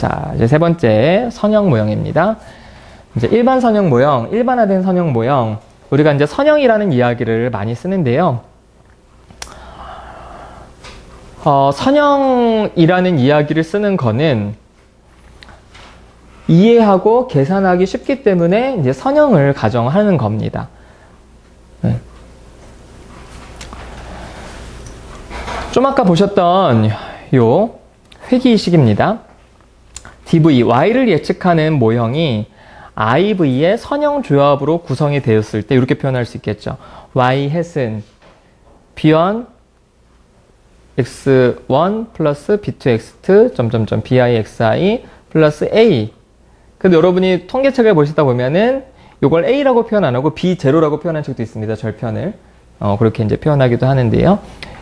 자, 이제 세 번째 선형 모형입니다. 이제 일반 선형 모형, 일반화된 선형 모형. 우리가 이제 선형이라는 이야기를 많이 쓰는데요. 선형이라는 이야기를 쓰는 거는 이해하고 계산하기 쉽기 때문에 이제 선형을 가정하는 겁니다. 좀 아까 보셨던 요 회귀식입니다. DV, Y를 예측하는 모형이 IV의 선형 조합으로 구성이 되었을 때 이렇게 표현할 수 있겠죠. Y 햇은 B1 X1 플러스 B2 X2 점점점 BI XI 플러스 A. 근데 여러분이 통계책을 보시다 보면은 이걸 A라고 표현 안 하고 B0라고 표현한 적도 있습니다. 절편을. 그렇게 이제 표현하기도 하는데요.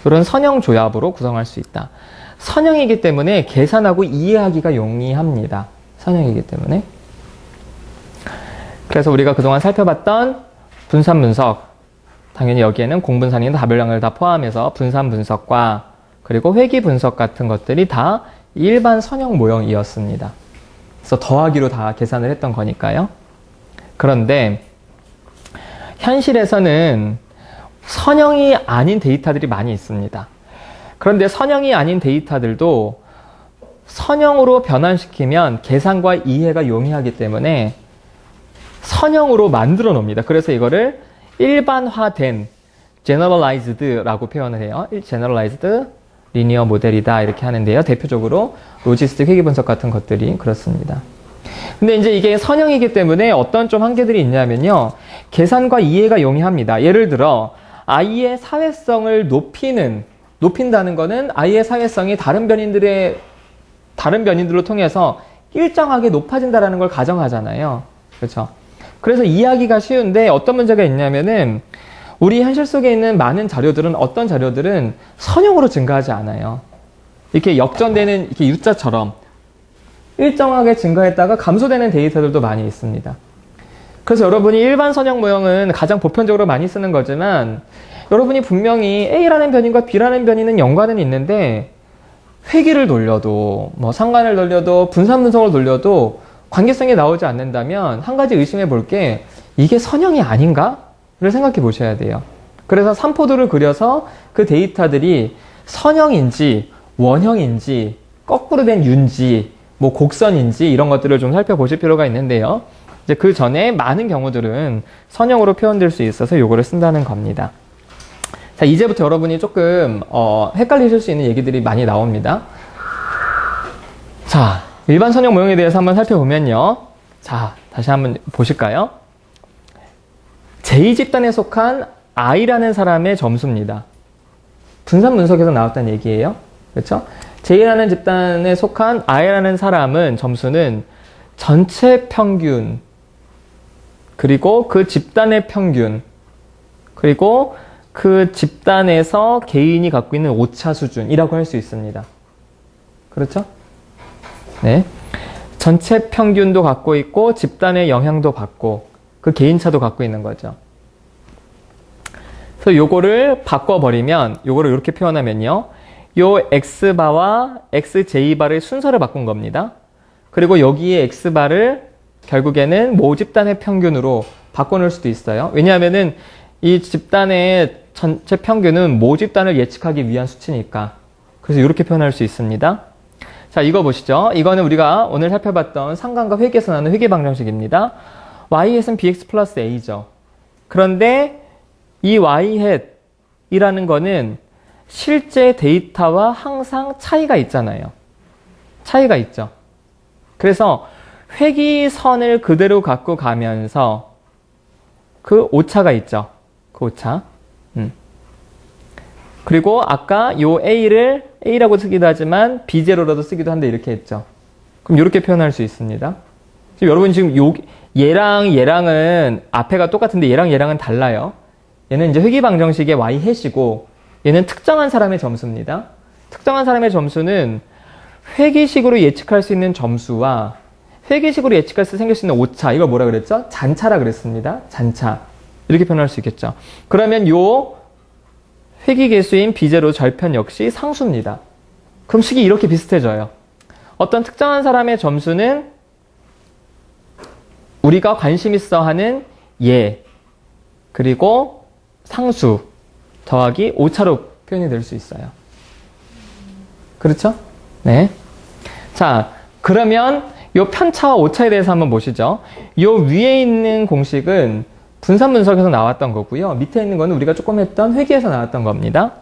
이런 선형 조합으로 구성할 수 있다. 선형이기 때문에 계산하고 이해하기가 용이합니다. 선형이기 때문에. 그래서 우리가 그동안 살펴봤던 분산 분석, 당연히 여기에는 공분산이나 다별량을 다 포함해서 분산 분석과 그리고 회귀 분석 같은 것들이 다 일반 선형 모형이었습니다. 그래서 더하기로 다 계산을 했던 거니까요. 그런데 현실에서는 선형이 아닌 데이터들이 많이 있습니다. 그런데 선형이 아닌 데이터들도 선형으로 변환시키면 계산과 이해가 용이하기 때문에 선형으로 만들어 놓습니다. 그래서 이거를 일반화된 generalized라고 표현을 해요. generalized 리니어 모델이다 이렇게 하는데요. 대표적으로 로지스틱 회귀 분석 같은 것들이 그렇습니다. 근데 이제 이게 선형이기 때문에 어떤 좀 한계들이 있냐면요. 계산과 이해가 용이합니다. 예를 들어 I의 사회성을 높인다는 거는 I의 사회성이 다른 변인들로 통해서 일정하게 높아진다는 걸 가정하잖아요. 그렇죠? 그래서 이해하기가 쉬운데 어떤 문제가 있냐면은 우리 현실 속에 있는 많은 자료들은 어떤 자료들은 선형으로 증가하지 않아요. 이렇게 역전되는 이렇게 U자처럼 일정하게 증가했다가 감소되는 데이터들도 많이 있습니다. 그래서 여러분이 일반 선형 모형은 가장 보편적으로 많이 쓰는 거지만 여러분이 분명히 A라는 변인과 B라는 변인은 연관은 있는데 회귀를 돌려도 뭐 상관을 돌려도 분산 분석을 돌려도 관계성이 나오지 않는다면 한 가지 의심해 볼 게 이게 선형이 아닌가를 생각해 보셔야 돼요. 그래서 삼포도를 그려서 그 데이터들이 선형인지 원형인지 거꾸로 된 U인지 뭐 곡선인지 이런 것들을 좀 살펴보실 필요가 있는데요. 이제 그 전에 많은 경우들은 선형으로 표현될 수 있어서 요거를 쓴다는 겁니다. 자, 이제부터 여러분이 조금 헷갈리실 수 있는 얘기들이 많이 나옵니다. 자, 일반 선형 모형에 대해서 한번 살펴보면요. 자, 다시 한번 보실까요? J집단에 속한 I라는 사람의 점수입니다. 분산 분석에서 나왔다는 얘기예요. 그렇죠? J라는 집단에 속한 I라는 사람은 점수는 전체 평균, 그리고 그 집단의 평균, 그리고 그 집단에서 개인이 갖고 있는 오차 수준이라고 할 수 있습니다. 그렇죠? 네. 전체 평균도 갖고 있고 집단의 영향도 받고 그 개인차도 갖고 있는 거죠. 그래서 요거를 바꿔버리면 요거를 이렇게 표현하면요. 요 X바와 XJ바를 순서를 바꾼 겁니다. 그리고 여기에 X바를 결국에는 모집단의 평균으로 바꿔놓을 수도 있어요. 왜냐하면은 이 집단의 전체 평균은 모집단을 예측하기 위한 수치니까. 그래서 이렇게 표현할 수 있습니다. 자, 이거 보시죠. 이거는 우리가 오늘 살펴봤던 상관과 회귀에서 나오는 회귀 방정식입니다. Y햇은 BX 플러스 A죠. 그런데 이 Y햇이라는 거는 실제 데이터와 항상 차이가 있잖아요. 차이가 있죠. 그래서 회귀선을 그대로 갖고 가면서 그 오차가 있죠. 그 오차. 그리고 아까 요 A를 A라고 쓰기도 하지만 B0라도 쓰기도 한데 이렇게 했죠. 그럼 이렇게 표현할 수 있습니다. 지금 여러분 지금 얘랑은 앞에가 똑같은데 얘랑은 달라요. 얘는 이제 회귀 방정식의 Y 햇이고 얘는 특정한 사람의 점수입니다. 특정한 사람의 점수는 회귀식으로 예측할 수 있는 점수와 회귀식으로 예측할 때 생길 수 있는 오차, 이걸 뭐라 그랬죠? 잔차라 그랬습니다. 잔차. 이렇게 표현할 수 있겠죠. 그러면 요 회귀 계수인 B0 절편 역시 상수입니다. 그럼 식이 이렇게 비슷해져요. 어떤 특정한 사람의 점수는 우리가 관심 있어 하는 예, 그리고 상수 더하기 오차로 표현이 될 수 있어요. 그렇죠? 네. 자, 그러면 요 편차와 오차에 대해서 한번 보시죠. 요 위에 있는 공식은 분산 분석에서 나왔던 거고요. 밑에 있는 거는 우리가 조금 했던 회계에서 나왔던 겁니다.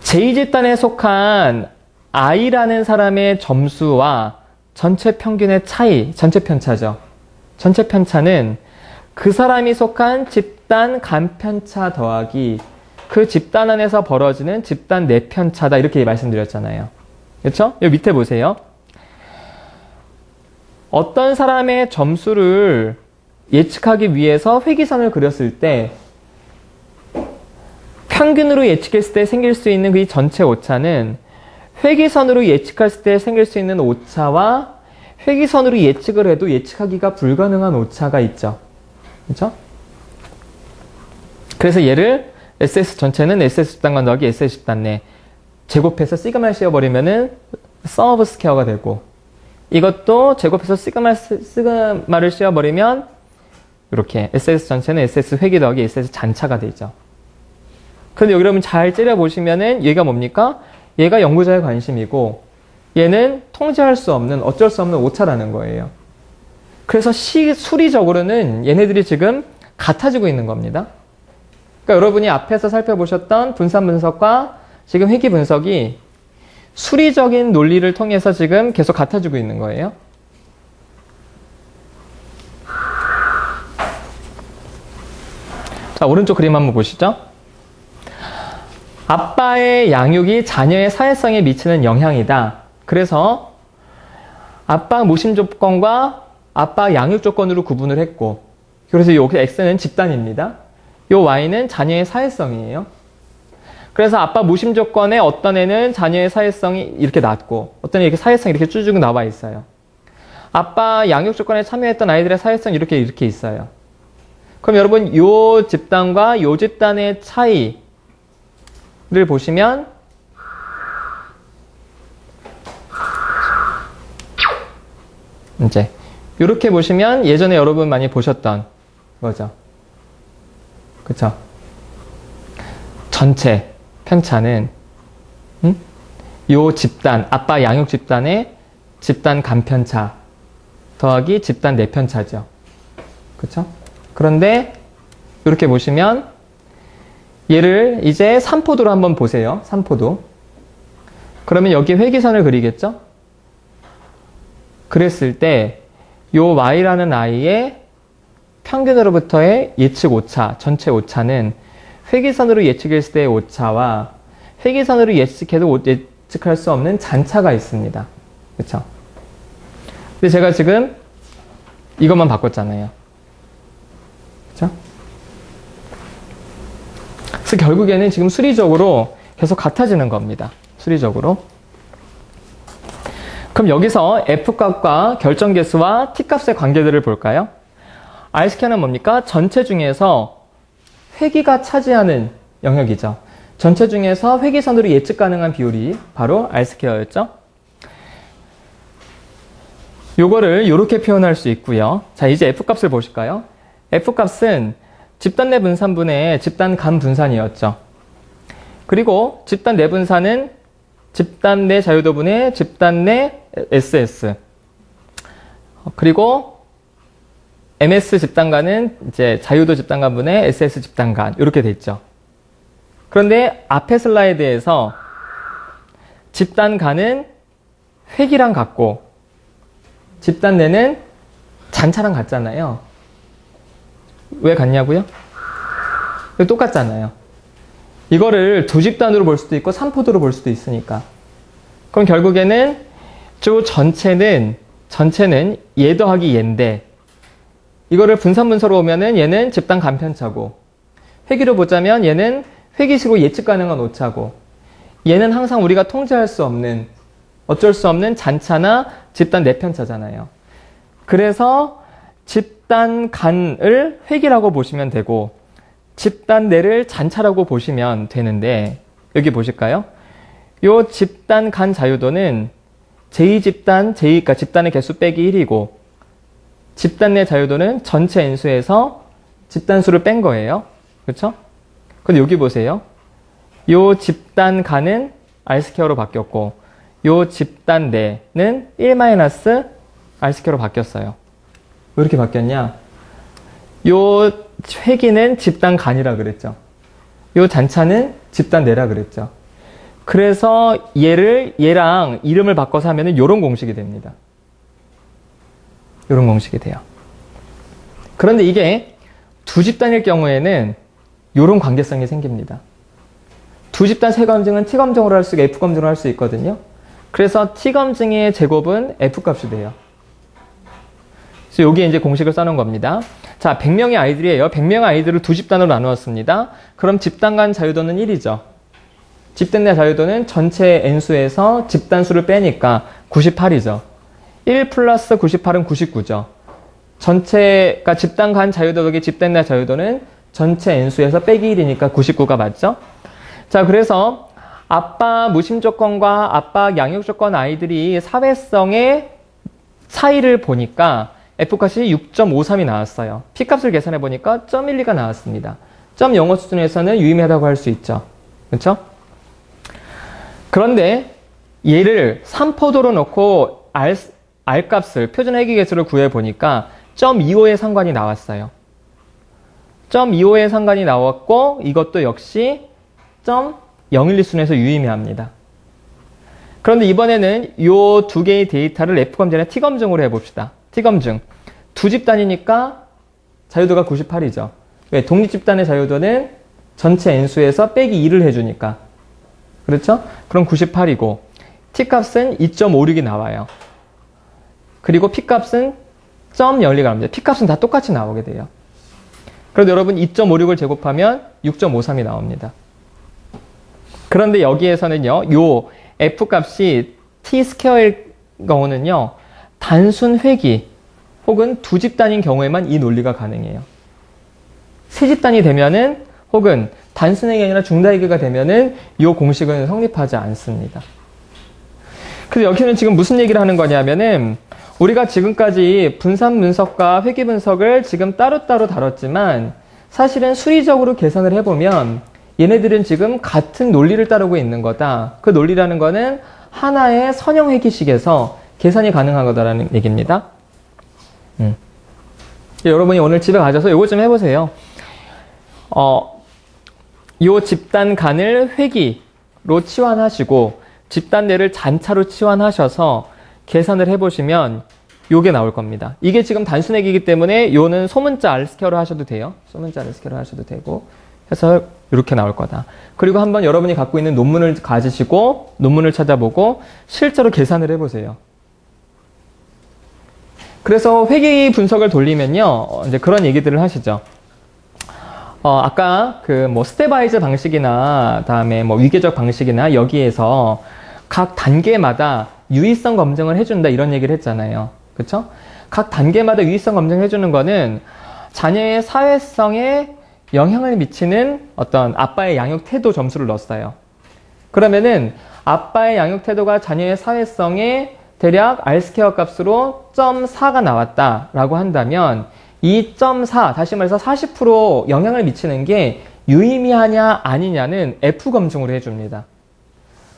제2집단에 속한 I라는 사람의 점수와 전체 평균의 차이, 전체 편차죠. 전체 편차는 그 사람이 속한 집단 간편차 더하기 그 집단 안에서 벌어지는 집단 내편차다, 이렇게 말씀드렸잖아요. 그렇죠? 여기 밑에 보세요. 어떤 사람의 점수를 예측하기 위해서 회기선을 그렸을 때 평균으로 예측했을 때 생길 수 있는 그 전체 오차는 회기선으로 예측했을 때 생길 수 있는 오차와 회기선으로 예측을 해도 예측하기가 불가능한 오차가 있죠. 그렇죠? 그래서 얘를 SS 전체는 SS 집단과 더하기 SS 집단 내 제곱해서 시그마를 씌워버리면은 서브 스퀘어가 되고, 이것도 제곱해서 시그마를 씌워버리면 이렇게 SS 전체는 SS 회기 더하기 SS 잔차가 되죠. 그런데 여기 여러분 잘 째려보시면은 얘가 뭡니까? 얘가 연구자의 관심이고 얘는 통제할 수 없는, 어쩔 수 없는 오차라는 거예요. 그래서 수리적으로는 얘네들이 지금 같아지고 있는 겁니다. 그러니까 여러분이 앞에서 살펴보셨던 분산 분석과 지금 회기 분석이 수리적인 논리를 통해서 지금 계속 같아지고 있는 거예요. 자, 오른쪽 그림 한번 보시죠. 아빠의 양육이 자녀의 사회성에 미치는 영향이다. 그래서 아빠 모심 조건과 아빠 양육 조건으로 구분을 했고, 그래서 여기 X는 집단입니다. 요 Y는 자녀의 사회성이에요. 그래서 아빠 모심 조건에 어떤 애는 자녀의 사회성이 이렇게 낮고 어떤 애 이렇게 사회성이 이렇게 쭉 나와 있어요. 아빠 양육 조건에 참여했던 아이들의 사회성이 이렇게 있어요. 그럼 여러분 요 집단과 요 집단의 차이를 보시면 이제 이렇게 보시면 예전에 여러분 많이 보셨던 거죠. 그쵸? 전체 편차는 요 집단, 아빠 양육 집단의 집단 간편차 더하기 집단 내편차죠. 그쵸? 그런데 이렇게 보시면 얘를 이제 3포도로 한번 보세요. 3포도. 그러면 여기 회기선을 그리겠죠? 그랬을 때 요 y라는 i의 평균으로부터의 예측 오차, 전체 오차는 회기선으로 예측했을 때의 오차와 회기선으로 예측해도 예측할 수 없는 잔차가 있습니다. 그쵸? 근데 제가 지금 이것만 바꿨잖아요. 그쵸? 그래서 결국에는 지금 수리적으로 계속 같아지는 겁니다. 수리적으로. 그럼 여기서 F값과 결정계수와 T값의 관계들을 볼까요? R스퀘어는 뭡니까? 전체 중에서 회기가 차지하는 영역이죠. 전체 중에서 회기선으로 예측 가능한 비율이 바로 R스퀘어였죠. 요거를 이렇게 표현할 수 있고요. 자, 이제 F값을 보실까요? F값은 집단 내 분산분의 집단 간 분산이었죠. 그리고 집단 내 분산은 집단 내 자유도분의 집단 내 SS. 그리고 MS 집단간은 이제 자유도 집단간분의 SS 집단간. 이렇게 돼 있죠. 그런데 앞에 슬라이드에서 집단간은 회기랑 같고 집단 내는 잔차랑 같잖아요. 왜 같냐고요? 똑같잖아요. 이거를 두 집단으로 볼 수도 있고 3포도로 볼 수도 있으니까. 그럼 결국에는 주 전체는 얘 더하기 얘인데 이거를 분산분서로 오면은 얘는 집단 간편차고 회기로 보자면 얘는 회기식으로 예측 가능한 오차고 얘는 항상 우리가 통제할 수 없는 어쩔 수 없는 잔차나 집단 내편차잖아요. 그래서 집단 간을 회기라고 보시면 되고 집단 내를 잔차라고 보시면 되는데 여기 보실까요? 요 집단 간 자유도는 제2집단, 그러니까 집단의 개수 빼기 1이고 집단 내 자유도는 전체 n수에서 집단수를 뺀 거예요. 그렇죠? 근데 여기 보세요. 요 집단 간은 R스퀘어로 바뀌었고 요 집단 내는 1-R스퀘어로 바뀌었어요. 왜 이렇게 바뀌었냐? 요 회기는 집단 간이라 그랬죠. 요 잔차는 집단 내라 그랬죠. 그래서 얘랑 이름을 바꿔서 하면은 요런 공식이 됩니다. 요런 공식이 돼요. 그런데 이게 두 집단일 경우에는 요런 관계성이 생깁니다. 두 집단 세 검증은 t 검증으로 할 수 있고 f 검증으로 할 수 있거든요. 그래서 t 검증의 제곱은 f 값이 돼요. 그래서 여기에 이제 공식을 써놓은 겁니다. 자, 100명의 아이들이에요. 100명의 아이들을 두 집단으로 나누었습니다. 그럼 집단 간 자유도는 1이죠. 집단 내 자유도는 전체 n수에서 집단수를 빼니까 98이죠. 1 플러스 98은 99죠. 전체가 집단 간 자유도 더하기 집단 내 자유도는 전체 n수에서 빼기 1이니까 99가 맞죠? 자, 그래서 압박 무심 조건과 압박 양육 조건 아이들이 사회성의 차이를 보니까 F값이 6.53이 나왔어요. P값을 계산해 보니까 0.12가 나왔습니다. 0.05 수준에서는 유의미하다고 할 수 있죠. 그렇죠? 그런데 얘를 3포도로 놓고 R값을 표준 회귀 개수를 구해 보니까 0.25의 상관이 나왔어요. 0.25의 상관이 나왔고 이것도 역시 0.012 수준에서 유의미합니다. 그런데 이번에는 이 두 개의 데이터를 F검증이나 T검증으로 해봅시다. T검증. 두 집단이니까 자유도가 98이죠. 왜? 독립집단의 자유도는 전체 n수에서 빼기 2를 해주니까. 그렇죠? 그럼 98이고 T값은 2.56이 나와요. 그리고 P값은 0.12가 나옵니다. P값은 다 똑같이 나오게 돼요. 그래도 여러분 2.56을 제곱하면 6.53이 나옵니다. 그런데 여기에서는요, 요 F값이 T스퀘어일 경우는요, 단순 회귀 혹은 두 집단인 경우에만 이 논리가 가능해요. 세 집단이 되면은 혹은 단순 회귀가 아니라 중다회귀가 되면은 이 공식은 성립하지 않습니다. 그래서 여기는 지금 무슨 얘기를 하는 거냐면은 우리가 지금까지 분산 분석과 회귀 분석을 지금 따로따로 다뤘지만 사실은 수리적으로 계산을 해보면 얘네들은 지금 같은 논리를 따르고 있는 거다. 그 논리라는 거는 하나의 선형 회귀식에서 계산이 가능한 거다라는 얘기입니다. 여러분이 오늘 집에 가셔서 이거 좀 해보세요. 요 집단 간을 회귀로 치환하시고 집단 내를 잔차로 치환하셔서 계산을 해보시면 요게 나올 겁니다. 이게 지금 단순 회귀이기 때문에 요는 소문자 R스퀘어로 하셔도 돼요. 소문자 R스퀘어로 하셔도 되고 해서 이렇게 나올 거다. 그리고 한번 여러분이 갖고 있는 논문을 가지시고 논문을 찾아보고 실제로 계산을 해보세요. 그래서 회귀 분석을 돌리면요, 이제 그런 얘기들을 하시죠. 아까 그 스테바이즈 방식이나 다음에 위계적 방식이나 여기에서 각 단계마다 유의성 검증을 해준다 이런 얘기를 했잖아요. 그쵸? 각 단계마다 유의성 검증을 해주는 거는 자녀의 사회성에 영향을 미치는 어떤 아빠의 양육 태도 점수를 넣었어요. 그러면은 아빠의 양육 태도가 자녀의 사회성에 대략 R스퀘어 값으로 0.4가 나왔다라고 한다면 이 0.4, 다시 말해서 40% 영향을 미치는 게 유의미하냐 아니냐는 F 검증으로 해줍니다.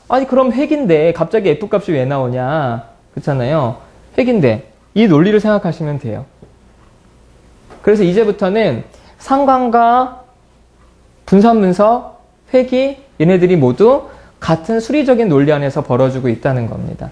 아니 그럼 회귀인데 갑자기 F 값이 왜 나오냐, 그렇잖아요. 회귀인데 이 논리를 생각하시면 돼요. 그래서 이제부터는 상관과 분산분석, 회귀 얘네들이 모두 같은 수리적인 논리 안에서 벌어지고 있다는 겁니다.